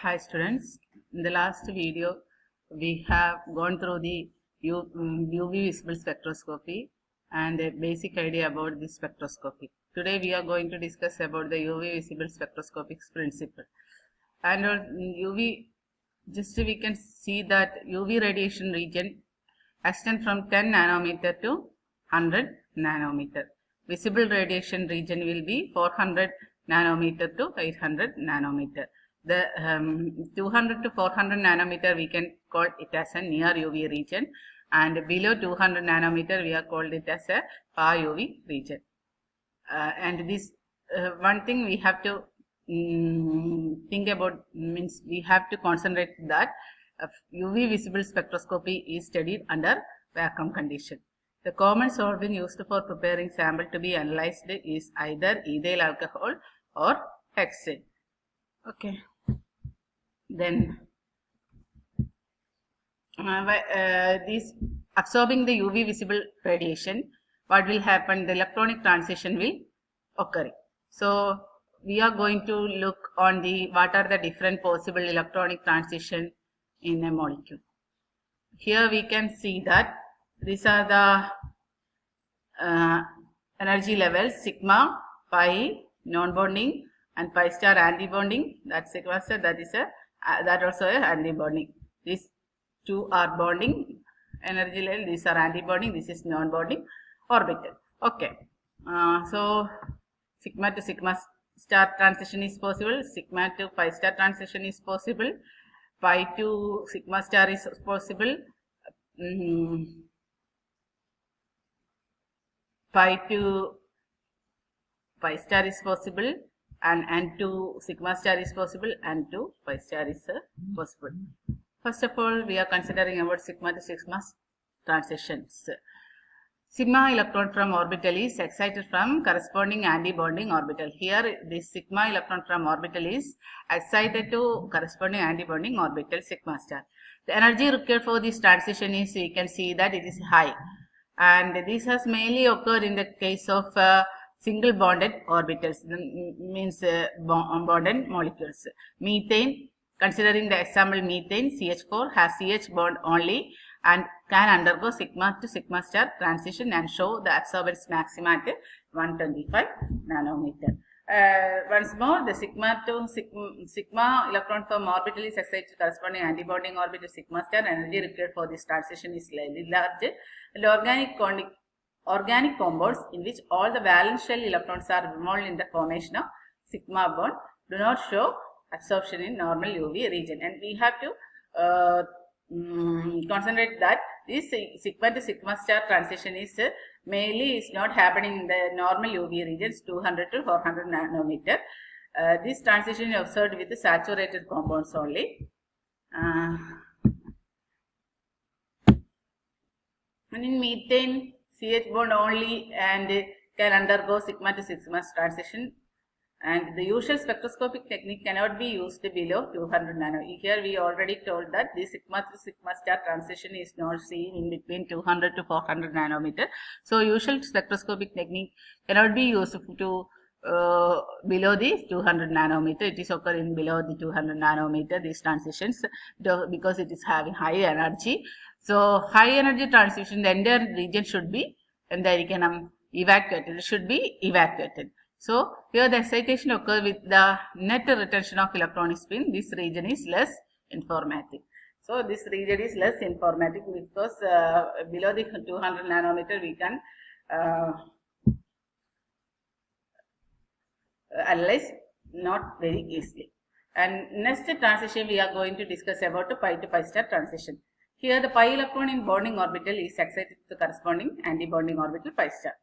Hi students, in the last video we have gone through the UV visible spectroscopy and a basic idea about the spectroscopy. Today we are going to discuss about the UV visible spectroscopic principle. And UV, just we can see that UV radiation region extend from 10 nanometer to 100 nanometer. Visible radiation region will be 400 nanometer to 800 nanometer. The 200 to 400 nanometer we can call it as a near UV region, and below 200 nanometer we are called it as a far UV region. And this one thing we have to think about, means we have to concentrate that UV visible spectroscopy is studied under vacuum condition. The common solvent used for preparing sample to be analyzed is either ethyl alcohol or hexane. Okay. Then this absorbing the UV visible radiation, what will happen? The electronic transition will occur. So we are going to look on the what are the different possible electronic transition in a molecule. Here we can see that these are the energy levels: sigma, pi, non-bonding, and pi star anti-bonding. That's sigma star, that is that also a anti-bonding. These two are bonding energy level, these are anti-bonding, this is non-bonding orbital. Okay, so sigma to sigma star transition is possible, sigma to pi star transition is possible, pi to sigma star is possible, pi to pi star is possible, and to sigma star is possible, and to pi star is possible. First of all, we are considering about sigma to sigma transitions. Sigma electron from orbital is excited from corresponding anti-bonding orbital. Here, this sigma electron from orbital is excited to corresponding anti-bonding orbital sigma star. The energy required for this transition is, we can see that it is high, and this has mainly occurred in the case of single bonded orbitals, means bonded molecules. Methane, considering the example methane, CH4 has CH bond only and can undergo sigma to sigma star transition and show the absorbance maxima at 125 nanometer. Once more, the sigma to sigma electron from orbital is excited to corresponding antibonding orbital sigma star. Energy required for this transition is slightly large. And organic compounds in which all the valence shell electrons are involved in the formation of sigma bond do not show absorption in normal UV region, and we have to concentrate that this sigma to sigma star transition is mainly is not happening in the normal UV regions 200 to 400 nanometer. This transition is observed with the saturated compounds only. And in methane, CH bond only and can undergo sigma to sigma transition, and the usual spectroscopic technique cannot be used below 200 nano. Here we already told that the sigma to sigma star transition is not seen in between 200 to 400 nanometer. So usual spectroscopic technique cannot be used to below the 200 nanometer. It is occurring below the 200 nanometer, these transitions, because it is having high energy. So high energy transition, the entire region should be, and the evacuated, should be evacuated. So here the excitation occurs with the net retention of electronic spin. This region is less informative. So this region is less informative because below the 200 nanometer we can analyze not very easily. And next transition we are going to discuss about the pi to pi star transition. Here the pi electron in bonding orbital is excited to the corresponding anti-bonding orbital pi star.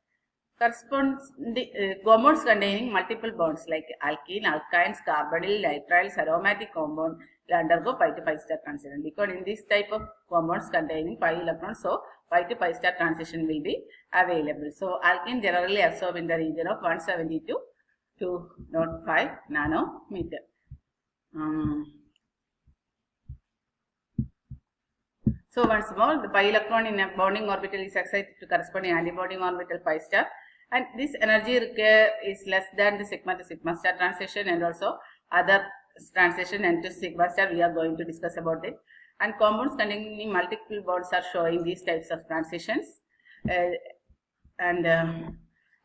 Corresponds the compounds containing multiple bonds like alkene, alkynes, carbonyl, nitriles, aromatic compound will undergo pi to pi star transition, because in this type of compounds containing pi electrons, so pi to pi star transition will be available. So alkene generally absorb in the region of 172 to 0.5 nanometer. So once more, the pi electron in a bonding orbital is excited to corresponding antibonding orbital pi star, and this energy required is less than the sigma to sigma star transition, and also other transition and to sigma star, we are going to discuss about it. And compounds containing multiple bonds are showing these types of transitions.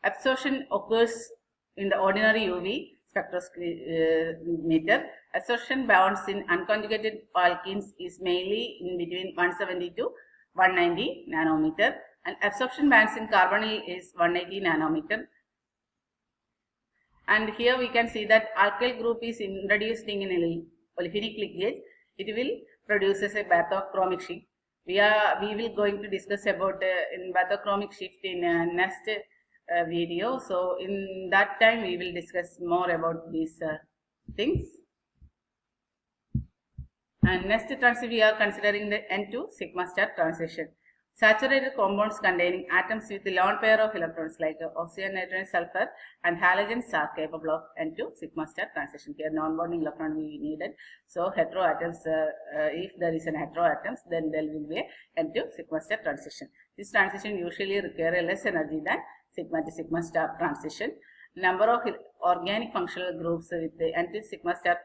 Absorption occurs in the ordinary UV spectrometer. Absorption bonds in unconjugated alkenes is mainly in between 170 to 190 nanometer, and absorption bands in carbonyl is 180 nanometer. And here we can see that alkyl group is introduced in a olefinic linkage. It will produce a bathochromic shift. We will going to discuss about in bathochromic shift in next video. So in that time we will discuss more about these things. And next transition we are considering the N2 sigma star transition. Saturated compounds containing atoms with a lone pair of electrons like oxygen, nitrogen, sulfur and halogens are capable of N2 sigma star transition. Here non-bonding electron we needed. So heteroatoms, if there is an heteroatoms, then there will be a N2 sigma star transition. This transition usually require less energy than sigma to sigma star transition. Number of organic functional groups with the N2 sigma star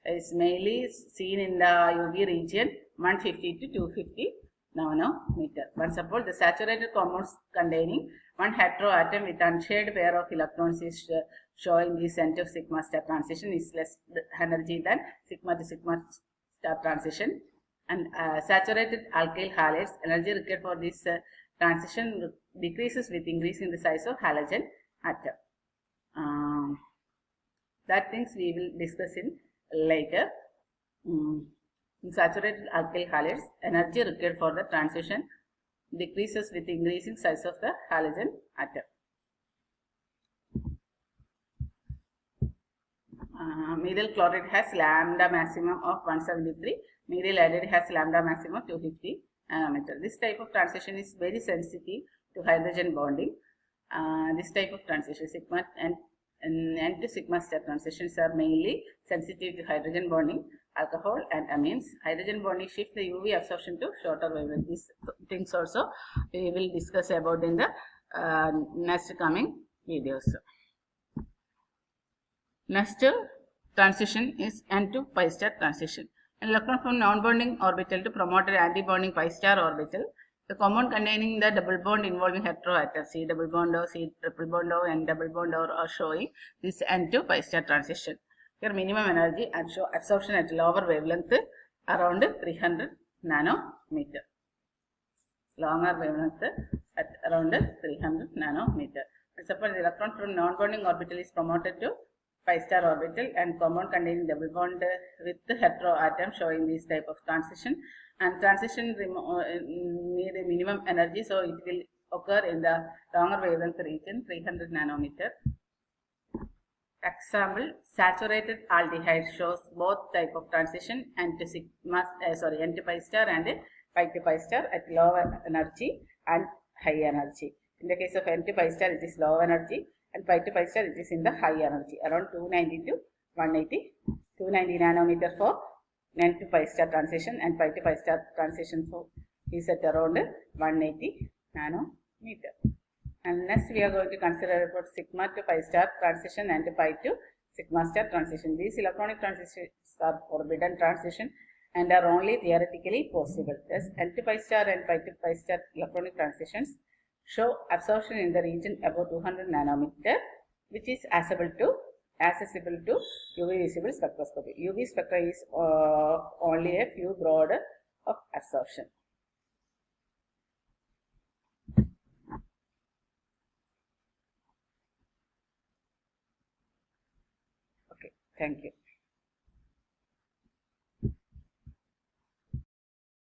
is mainly seen in the UV region 150 to 250 nanometer. For suppose the saturated compounds containing one heteroatom with unshared pair of electrons is showing this N2 sigma star transition is less energy than sigma to sigma star transition. And saturated alkyl halides, energy required for this transition decreases with increase in the size of halogen atom. That things we will discuss in later. In saturated alkyl halides, energy required for the transition decreases with increasing size of the halogen atom. Methyl chloride has lambda maximum of 173. Methyl iodide has lambda maximum of 250 nanometer. This type of transition is very sensitive to hydrogen bonding. This type of transition, sigma and N2 sigma star transitions are mainly sensitive to hydrogen bonding, alcohol and amines. Hydrogen bonding shift the UV absorption to shorter wavelength. These things also we will discuss about in the next coming videos. Next transition is N2 pi star transition. An electron from non-bonding orbital to promoted anti-bonding pi star orbital. The compound containing the double bond involving heteroatoms, C double bond O, C triple bond O, N double bond O are showing this N2 pi star transition. Here minimum energy and show absorption at lower wavelength around 300 nanometer. Longer wavelength at around 300 nanometer. And suppose the electron from non-bonding orbital is promoted to pi star orbital and compound containing double bond with heteroatom showing this type of transition. And transition need a minimum energy, so it will occur in the longer wavelength region 300 nanometer. Example, saturated aldehyde shows both type of transition N2 pi star and pi to pi star at lower energy and high energy. In the case of N2 pi star, it is low energy, and pi to pi star, it is in the high energy, around 290 to 180, 290 nanometer for N2 pi star transition, and pi to pi star transition for is at around 180 nanometer. And next we are going to consider about sigma to pi star transition and pi to sigma star transition. These electronic transitions are forbidden transition and are only theoretically possible. Thus, N2 pi star and pi to pi star electronic transitions show absorption in the region above 200 nanometer, which is accessible to UV visible spectroscopy. UV spectra is only a few broad of absorption. Okay, thank you.